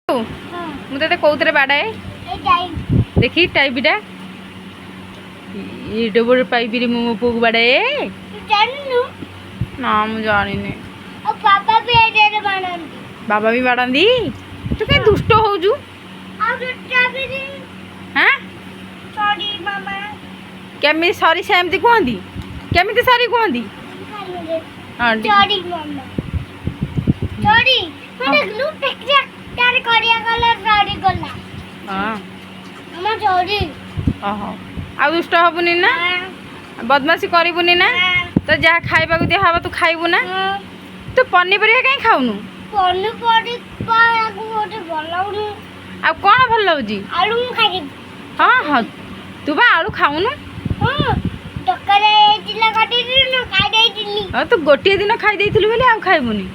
मुझे कौन बाड़ाए देखी टाइपटा ये बड़े पाइप रे मो पो बाड़ाए ना मुझे जानी बाबा भी बाड़ाती तू कहीं दुष्ट हो केमी सॉरी सेमती कहती केमी सॉरी कहती आ दुष्ट हबुनि ना बदमाशी करबुनि ना तो जहाँ खाइबा को दिया तू खाइबु ना तू पनीपरिया कहीं खाऊनु आ कौन भल लगी हाँ हाँ तू बा आलू खाऊनु तू गोटे दिन खाई बोले आ खाइबुनि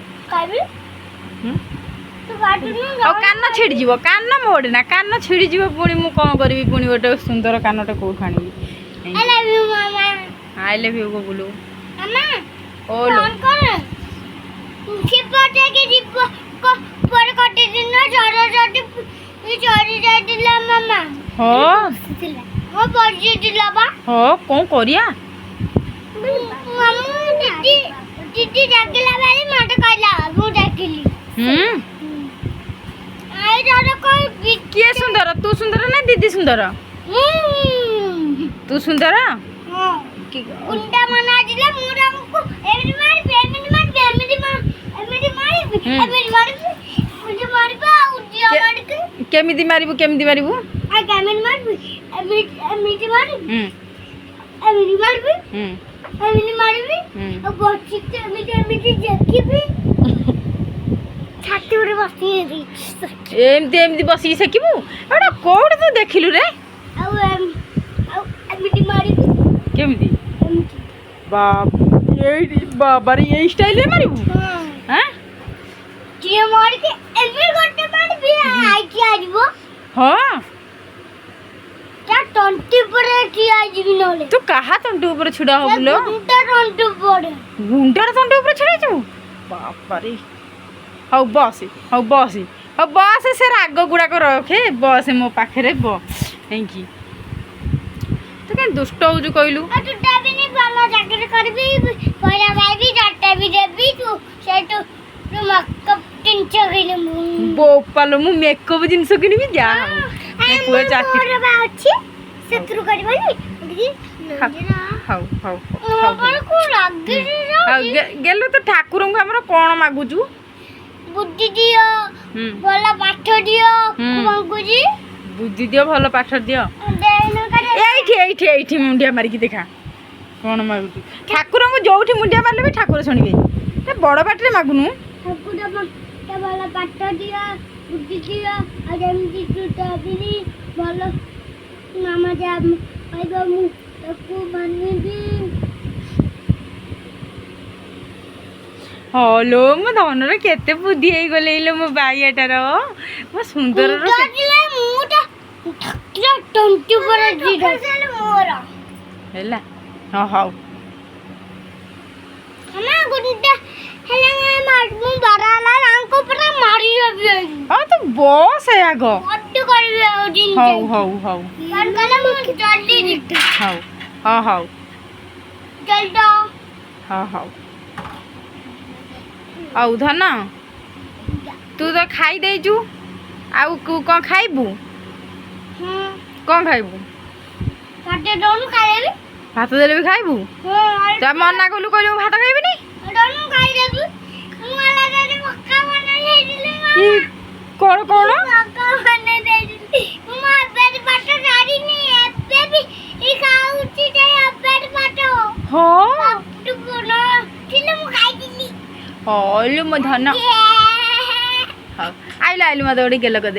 कान छिड़जी कान मोड़ना कान छिड़जी पुणी मु कौन करी पुणी गोटे सुंदर कानटे कौट आनी आई लव यू गुलू कौन करिया किए सुंदर तू सुंदर ना दीदी सुंदर तू सुंदर केमिति मारिबु केमिति मारिबु एमती एमती बसिक शेकबू एटा कौट तू देखिलु रे केमिति बाबा रे ये स्टाइल रे मारिबू हां जे मार के एमे गोटे मार भी आई की आजबो हां क्या टंटी पर की आजबी नले तू कहा टंटी ऊपर छुड़ा होबलो गुंडा टंटी ऊपर छुड़ा छु बाबा रे हौ बस से राग गुड़ाक रखे बस मो पाखे बी तू कहीं दुष्ट हो कहलु बोपालो मु मेकअप जिनस किनबी जा गेलु तो ठाकुर को हमर कौन मागुचु बुद्धि दियो भल पाठ दियो मांगुजी बुद्धि दियो भल पाठ दियो एठी मुंडिया मारिकी देखा कौन मागुचु ठाकुर को जोठी मुंडिया मारले भी ठाकुर सुनिबे बड़ पाटरे मागुनु ठाकुर भल पाठ दियो बुद्धि दियो आ जेमती टूटाबिनी भल मामा जा आइबो मु ताकू मानिबी हलो मो धनर केते बुद्धि हो गले लो मो बाइयाटार मो सुंदर हेला हाँ हाँ हाँ तो बस है आग हाउ हाउ हाउ हाँ हाउ हाँ हाउ आउ धन तू तो खाई देजु आउ कौन खाइबू कौन खाइबू भात देले भी खाइबू तो मना कलु कहलु भात खाइबिनी कौन कौन हाँ मो धन हाँ आइलु आइलु मत गोटे गेल कर